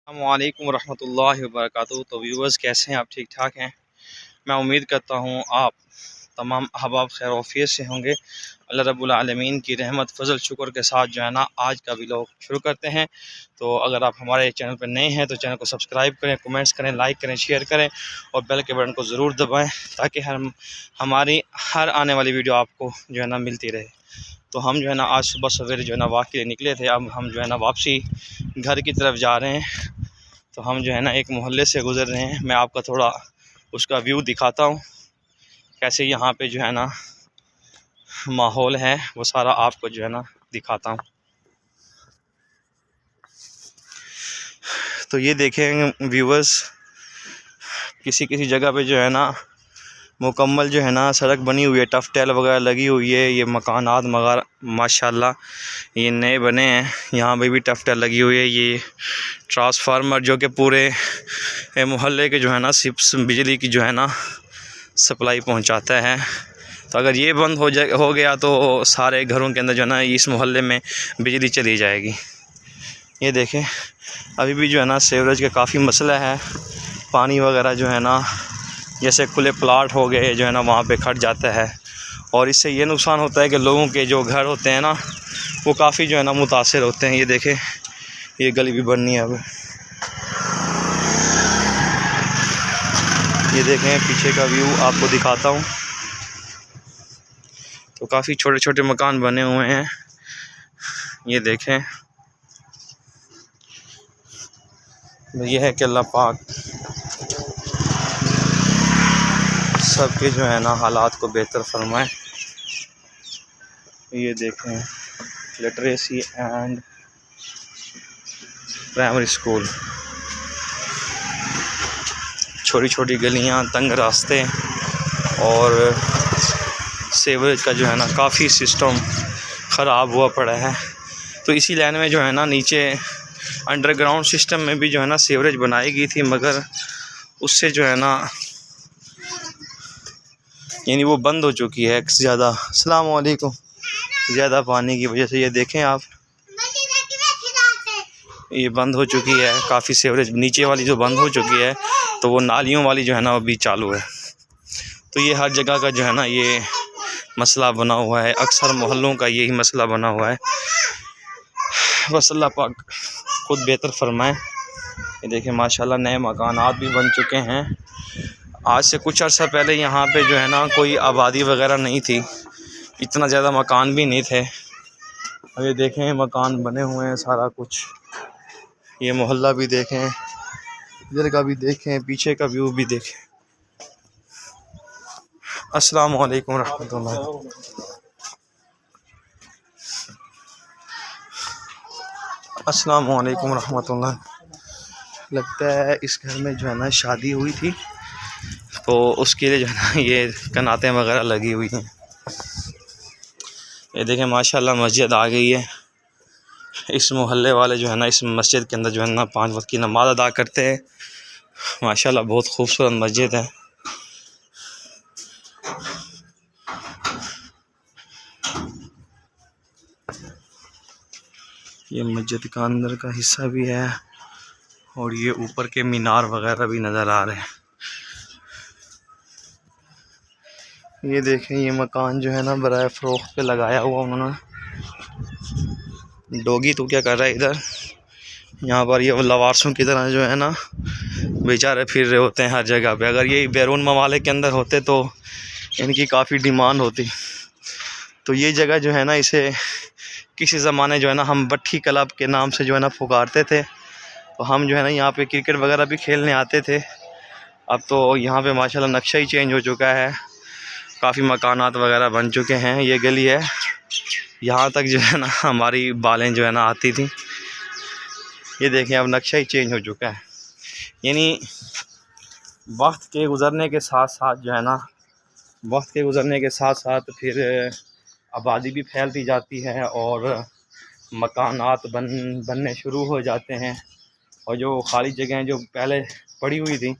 अस्सलामुअलैकुम वरहमतुल्लाहि वबरकातुहू। तो व्यूवर्स, कैसे हैं आप? ठीक ठाक हैं। मैं उम्मीद करता हूँ आप तमाम अहबाब खैर वफ़ियत से होंगे। अल्लाह रब्बुल आलमीन की रहमत फ़ज़ल शुक्र के साथ जो है ना आज का व्लॉग शुरू करते हैं। तो अगर आप हमारे चैनल पर नए हैं तो चैनल को सब्सक्राइब करें, कमेंट्स करें, लाइक करें, शेयर करें और बेल के बटन को ज़रूर दबाएं ताकि हमारी हर आने वाली वीडियो आपको जो है ना मिलती रहे। तो हम जो है ना आज सुबह सवेरे जो है ना वॉक के लिए निकले थे। अब हम जो है ना वापसी घर की तरफ जा रहे हैं। तो हम जो है ना एक मोहल्ले से गुज़र रहे हैं। मैं आपका थोड़ा उसका व्यू दिखाता हूँ, कैसे यहाँ पे जो है ना माहौल है वो सारा आपको जो है ना दिखाता हूँ। तो ये देखें व्यूवर्स, किसी किसी जगह पे जो है ना मुकम्मल जो है ना सड़क बनी हुई है, टफ टेल वगैरह लगी हुई है। ये मकानात वगैरह माशाल्लाह ये नए बने हैं। यहाँ पे भी टफ टेल लगी हुई है। ये ट्रांसफार्मर जो कि पूरे मोहल्ले के जो है ना बिजली की जो है ना सप्लाई पहुँचाता है। तो अगर ये बंद हो गया तो सारे घरों के अंदर जो है ना इस मोहल्ले में बिजली चली जाएगी। ये देखें अभी भी जो है ना सीवरेज का काफ़ी मसला है। पानी वगैरह जो है ना जैसे खुले प्लाट हो गए जो है ना वहाँ पे खट जाता है और इससे ये नुकसान होता है कि लोगों के जो घर होते हैं ना वो काफ़ी जो है ना मुतासिर होते हैं। ये देखें ये गली भी बननी है अब। ये देखें पीछे का व्यू आपको दिखाता हूँ। तो काफ़ी छोटे छोटे मकान बने हुए हैं। ये देखें ये है कि अल्लाह पाक सबके जो है ना हालात को बेहतर फरमाए। ये देखें लिटरेसी एंड प्राइमरी स्कूल, छोटी छोटी गलियां, तंग रास्ते और सीवरेज का जो है ना काफ़ी सिस्टम ख़राब हुआ पड़ा है। तो इसी लाइन में जो है ना नीचे अंडरग्राउंड सिस्टम में भी जो है ना सीवरेज बनाई गई थी, मगर उससे जो है ना यानी वो बंद हो चुकी है ज़्यादा। अस्सलाम वालेकुम। ज़्यादा पानी की वजह से ये देखें आप, ये बंद हो चुकी है। काफ़ी सीवरेज नीचे वाली जो बंद हो चुकी है तो वो नालियों वाली जो है ना वो भी चालू है। तो ये हर जगह का जो है ना ये मसला बना हुआ है। अक्सर मोहल्लों का यही मसला बना हुआ है। बस अल्लाह पाक खुद बेहतर फरमाए। ये देखें माशाल्लाह नए मकानात भी बन चुके हैं। आज से कुछ अर्सा पहले यहाँ पे जो है ना कोई आबादी वगैरह नहीं थी, इतना ज़्यादा मकान भी नहीं थे। अब ये देखें मकान बने हुए हैं सारा कुछ। ये मोहल्ला भी देखें, इधर का भी देखें, पीछे का व्यू भी देखें। अस्सलाम वालेकुम रहमतुल्लाह। अस्सलाम वालेकुम रहमतुल्लाह। लगता है इस घर में जो है ना शादी हुई थी तो उसके लिए जो है ना ये कनातें वगैरह लगी हुई हैं। ये देखें माशाल्लाह मस्जिद आ गई है। इस मोहल्ले वाले जो है ना इस मस्जिद के अंदर जो है ना 5 वक्त की नमाज़ अदा करते हैं। माशाल्लाह बहुत खूबसूरत मस्जिद है। ये मस्जिद का अंदर का हिस्सा भी है और ये ऊपर के मीनार वगैरह भी नज़र आ रहे हैं। ये देखें ये मकान जो है ना बराए फ़रोख्त पे लगाया हुआ उन्होंने। डॉगी तो क्या कर रहा है इधर, यहाँ पर ये लवारसों की तरह जो है ना बेचारे फिर रहे होते हैं हर जगह पे। अगर ये बैरून ममालिक के अंदर होते तो इनकी काफ़ी डिमांड होती। तो ये जगह जो है ना इसे किसी ज़माने जो है ना हम भट्ठी क्लब के नाम से जो है ना पुकारते थे। तो हम जो है ना यहाँ पे क्रिकेट वगैरह भी खेलने आते थे। अब तो यहाँ पे माशाल्लाह नक्शा ही चेंज हो चुका है, काफ़ी मकानात वगैरह बन चुके हैं। ये गली है, यहाँ तक जो है ना हमारी बालें जो है ना आती थी। ये देखें अब नक्शा ही चेंज हो चुका है। यानी वक्त के गुज़रने के साथ साथ जो है ना वक्त के गुज़रने के साथ साथ फिर आबादी भी फैलती जाती है और मकानात बनने शुरू हो जाते हैं। और जो खाली जगहें जो पहले पड़ी हुई थी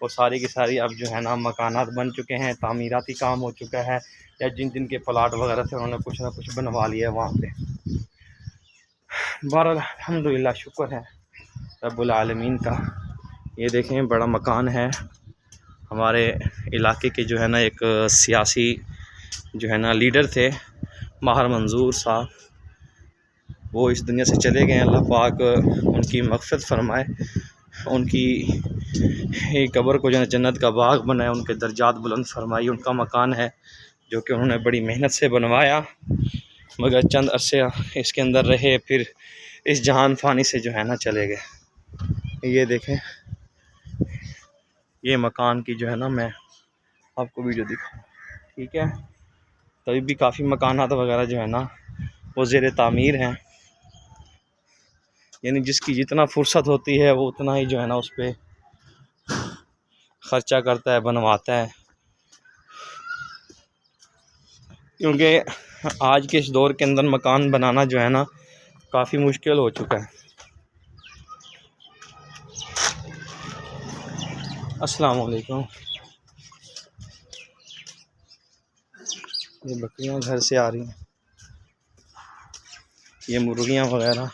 वो सारी की सारी अब जो है ना मकानात बन चुके हैं, तामीराती काम हो चुका है, या जिन जिन के प्लाट वगैरह थे उन्होंने कुछ ना कुछ बनवा लिया है वहाँ पे। बहरहाल अल्हम्दुलिल्लाह शुक्र है रब्बुल आलमीन का। ये देखें बड़ा मकान है। हमारे इलाके के जो है ना एक सियासी जो है ना लीडर थे माहर मंजूर साहब, वो इस दुनिया से चले गए। अल्लाह पाक उनकी मग़फ़िरत फ़रमाए, उनकी कब्र को जो है जन्नत का बाग बनाए, उनके दर्जात बुलंद फरमाई। उनका मकान है जो कि उन्होंने बड़ी मेहनत से बनवाया, मगर चंद अरसे इसके अंदर रहे, फिर इस जहान फ़ानी से जो है ना चले गए। ये देखें, ये मकान की जो है ना मैं आपको वीडियो दिखाऊँ, ठीक है। तभी भी काफ़ी मकानात वगैरह जो है ना वो ज़ेर तामीर हैं, यानी जिसकी जितना फुर्सत होती है वो उतना ही जो है ना उस पर ख़र्चा करता है, बनवाता है। क्योंकि आज के इस दौर के अंदर मकान बनाना जो है ना काफ़ी मुश्किल हो चुका है। अस्सलाम वालेकुम। ये बकरियां घर से आ रही हैं, ये मुर्गियां वगैरह।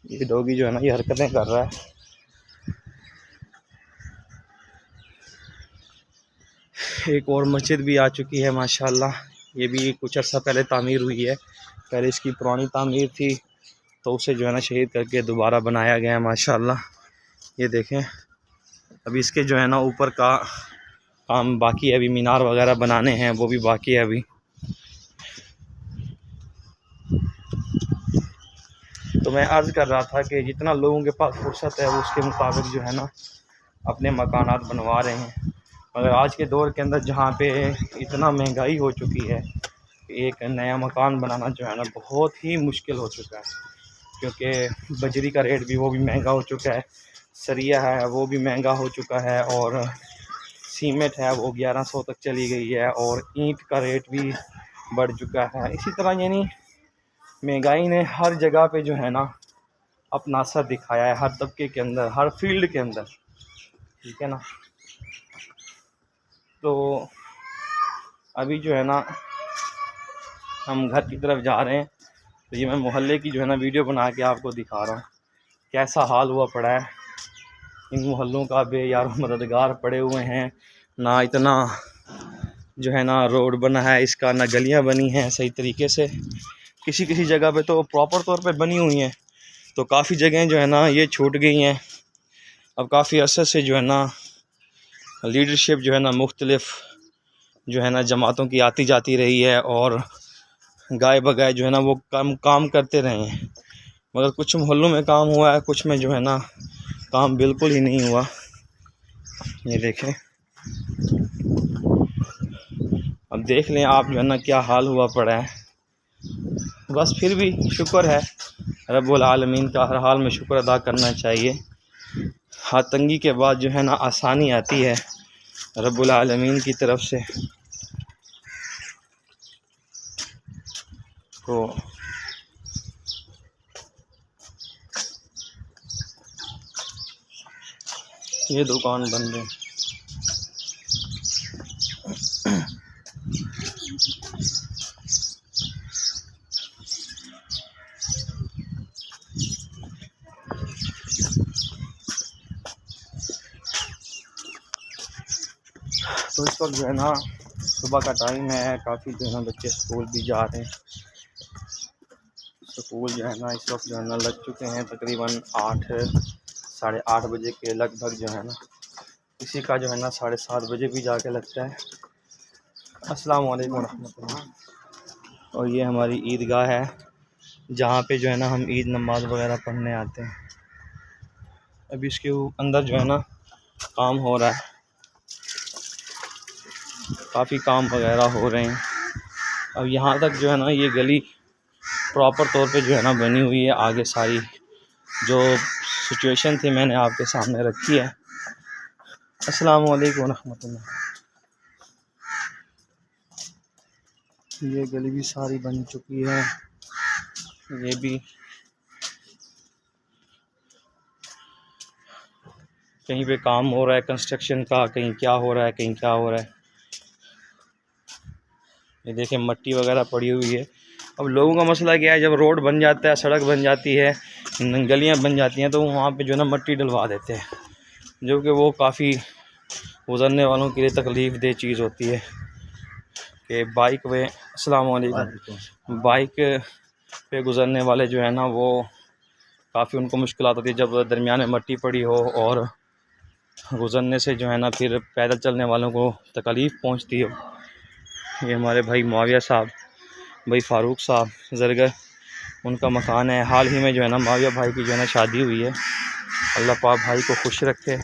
ये डॉगी जो है ना ये हरकतें कर रहा है। एक और मस्जिद भी आ चुकी है माशाल्लाह, ये भी कुछ अर्सा पहले तामीर हुई है। पहले इसकी पुरानी तामीर थी तो उसे जो है ना शहीद करके दोबारा बनाया गया है माशाल्लाह। ये देखें, अभी इसके जो है ना ऊपर का काम बाकी है, अभी मीनार वगैरह बनाने हैं, वो भी बाकी है अभी। तो मैं अर्ज़ कर रहा था कि जितना लोगों के पास फुर्सत है वो उसके मुताबिक जो है ना अपने मकानात बनवा रहे हैं। मगर आज के दौर के अंदर जहाँ पे इतना महंगाई हो चुकी है, एक नया मकान बनाना जो है ना बहुत ही मुश्किल हो चुका है। क्योंकि बजरी का रेट भी वो भी महंगा हो चुका है, सरिया है वो भी महंगा हो चुका है, और सीमेंट है वो 1100 तक चली गई है, और ईंट का रेट भी बढ़ चुका है। इसी तरह यानी महंगाई ने हर जगह पे जो है ना अपना असर दिखाया है, हर तबके के अंदर, हर फील्ड के अंदर, ठीक है ना। तो अभी जो है ना हम घर की तरफ जा रहे हैं, तो ये मैं मोहल्ले की जो है ना वीडियो बना के आपको दिखा रहा हूँ कैसा हाल हुआ पड़ा है। इन मोहल्लों का बेयार मददगार पड़े हुए हैं, ना इतना जो है ना रोड बना है इसका, ना गलियाँ बनी हैं सही तरीके से। किसी किसी जगह पे तो प्रॉपर तौर पे बनी हुई हैं, तो काफ़ी जगहें जो है ना ये छूट गई हैं। अब काफ़ी अरसे से जो है ना लीडरशिप जो है ना मुख्तलिफ़ जो है ना जमातों की आती जाती रही है, और गाय बगाए जो है ना वो काम करते रहे हैं। मगर कुछ मोहल्लों में काम हुआ है, कुछ में जो है ना काम बिल्कुल ही नहीं हुआ। ये देखें, अब देख लें आप जो है ना क्या हाल हुआ पड़ा है। बस फिर भी शुक्र है रब्बुल आलमीन का, हर हाल में शुक्र अदा करना चाहिए। हाँ, तंगी के बाद जो है ना आसानी आती है रब्बुल आलमीन की तरफ से। तो ये दुकान बंद है। तो इस वक्त जो है ना सुबह का टाइम है, काफ़ी जो है ना बच्चे स्कूल भी जा रहे हैं। स्कूल जो है ना इस वक्त जो है ना लग चुके हैं, तकरीबन 8 साढ़े 8 बजे के लगभग जो है ना। किसी का जो है ना 7:30 बजे भी जाके लगता है। अस्सलाम वालेकुम रहमतुल्लाह। और ये हमारी ईदगाह है जहाँ पे जो है ना हम ईद नमाज़ वगैरह पढ़ने आते हैं। अभी इसके अंदर जो है ना काम हो रहा है, काफ़ी काम वगैरह हो रहे हैं। अब यहाँ तक जो है ना ये गली प्रॉपर तौर पे जो है ना बनी हुई है। आगे सारी जो सिचुएशन थी मैंने आपके सामने रखी है। अस्सलाम वालेकुम रहमतुल्लाह। ये गली भी सारी बन चुकी है, ये भी कहीं पे काम हो रहा है कंस्ट्रक्शन का, कहीं क्या हो रहा है, कहीं क्या हो रहा है। ये देखें मट्टी वगैरह पड़ी हुई है। अब लोगों का मसला क्या है, जब रोड बन जाता है, सड़क बन जाती है, गलियां बन जाती हैं, तो वहाँ पे जो है ना मट्टी डलवा देते हैं, जो कि वो काफ़ी गुज़रने वालों के लिए तकलीफ़ दह चीज़ होती है कि बाइक पे अस्सलाम वालेकुम बाइक पे गुज़रने वाले जो है ना वो काफ़ी उनको मुश्किलात होती है जब दरमियान में मट्टी पड़ी हो, और गुज़रने से जो है ना फिर पैदल चलने वालों को तकलीफ़ पहुंचती है। ये हमारे भाई मुआविया साहब, भाई फ़ारूक साहब ज़रगर, उनका मकान है। हाल ही में जो है ना मुआविया भाई की जो है ना शादी हुई है। अल्लाह पाक भाई को खुश रखे।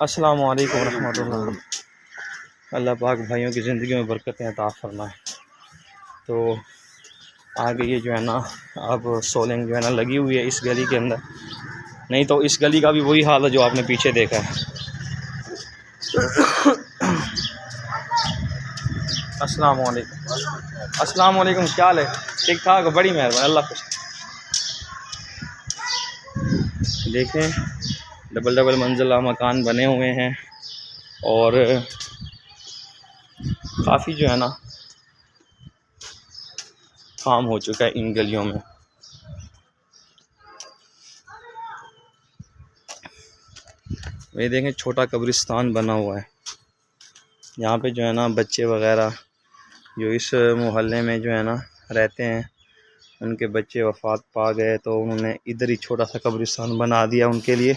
अस्सलाम वालेकुम रहमतुल्लाह। अल्लाह पाक भाइयों की ज़िंदगी में बरकतें अता फरमाए। तो आगे ये जो है ना अब सोलिंग जो है ना लगी हुई है इस गली के अंदर, नहीं तो इस गली का भी वही हाल है जो आपने पीछे देखा है। अस्सलाम वालेकुम। अस्सलाम वालेकुम, क्या हाल है? ठीक ठाक, बड़ी मेहरबानी, अल्लाह खुश। देखें डबल डबल मंजिला मकान बने हुए हैं और काफ़ी जो है ना काम हो चुका है इन गलियों में। ये देखें छोटा कब्रिस्तान बना हुआ है। यहाँ पे जो है ना बच्चे वगैरह जो इस मोहल्ले में जो है ना रहते हैं, उनके बच्चे वफ़ात पा गए तो उन्होंने इधर ही छोटा सा कब्रिस्तान बना दिया उनके लिए,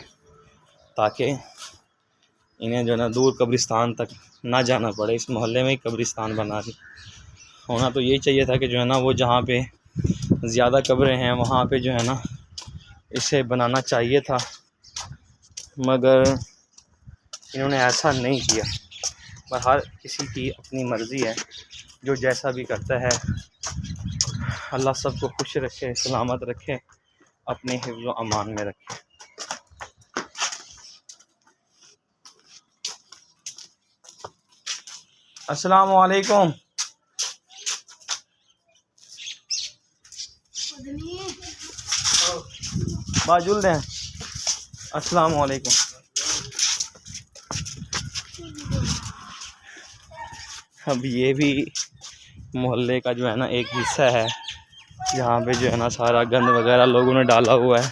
ताकि इन्हें जो है ना दूर कब्रिस्तान तक ना जाना पड़े, इस मोहल्ले में ही कब्रिस्तान बना दी। होना तो यही चाहिए था कि जो है ना वो जहाँ पे ज़्यादा कब्रें हैं वहाँ पे जो है ना इसे बनाना चाहिए था, मगर इन्होंने ऐसा नहीं किया। पर हर किसी की अपनी मर्ज़ी है, जो जैसा भी करता है। अल्लाह सबको खुश रखे, सलामत रखे, अपने हिफ्ज़ व अमान में रखे। अस्सलाम वालेकुम। बाजुल दें। अस्सलाम वालेकुम। अब ये भी मोहल्ले का जो है ना एक हिस्सा है, यहाँ पे जो है ना सारा गंद वगैरह लोगों ने डाला हुआ है।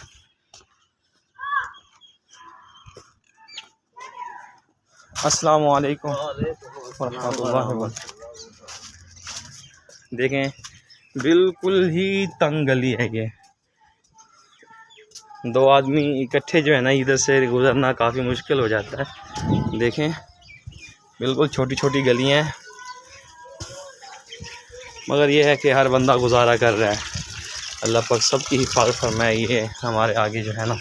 अस्सलाम वालेकुम। देखें बिल्कुल ही तंग गली है ये, दो आदमी इकट्ठे जो है ना इधर से गुज़रना काफ़ी मुश्किल हो जाता है। देखें बिल्कुल छोटी छोटी गलियां हैं, मगर ये है कि हर बंदा गुजारा कर रहा है। अल्लाह पाक सबकी हिफाजत फरमाए। ये हमारे आगे जो है ना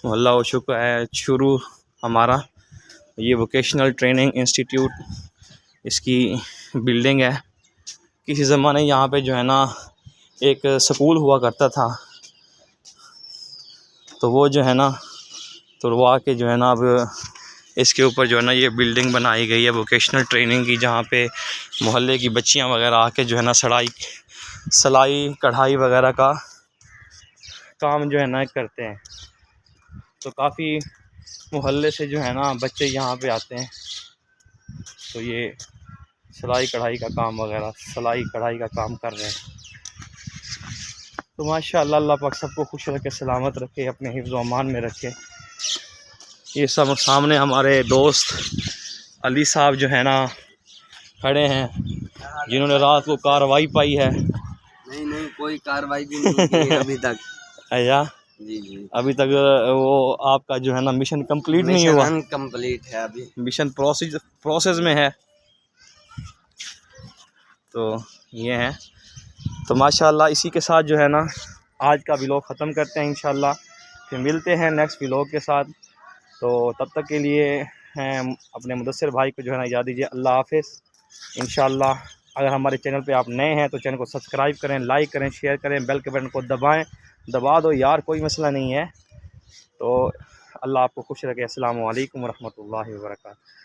अल्लाह शुक्र है शुरू हमारा ये वोकेशनल ट्रेनिंग इंस्टीट्यूट, इसकी बिल्डिंग है। किसी ज़माने यहाँ पे जो है ना एक स्कूल हुआ करता था, तो वो जो है ना तुड़वा के जो है ना अब इसके ऊपर जो है ना ये बिल्डिंग बनाई गई है वोकेशनल ट्रेनिंग की, जहाँ पे मोहल्ले की बच्चियाँ वगैरह आके जो है ना सिलाई कढ़ाई वगैरह का काम जो है ना करते हैं। तो काफ़ी मोहल्ले से जो है ना बच्चे यहाँ पे आते हैं, तो ये सिलाई कढ़ाई का काम वगैरह सिलाई कढ़ाई का काम कर रहे हैं। तो माशाअल्लाह अल्लाह पाक सबको खुश रखे, सलामत रखे, अपने हिफ्ज़ व अमान में रखे। ये सब सामने हमारे दोस्त अली साहब जो है ना खड़े हैं, जिन्होंने रात को कार्रवाई पाई है। नहीं कोई कार्रवाई भी नहीं की है अभी तक। अया जी अभी तक वो आपका जो है ना मिशन कंप्लीट नहीं हुआ, कंप्लीट है, अभी मिशन प्रोसेस में है। तो ये है, तो माशाल्लाह इसी के साथ जो है ना आज का व्लॉग ख़त्म करते हैं। इंशाल्लाह फिर मिलते हैं नेक्स्ट व्लॉग के साथ। तो तब तक के लिए हैं अपने मुदस्सिर भाई को जो है ना इजाज़त दीजिए। अल्लाह हाफ़िज़। इंशाल्लाह अगर हमारे चैनल पे आप नए हैं तो चैनल को सब्सक्राइब करें, लाइक करें, शेयर करें, बेल के बटन को दबा दो यार, कोई मसला नहीं है। तो अल्लाह आपको खुश रखे। अस्सलामु अलैकुम व रहमतुल्लाहि व बरकातहू।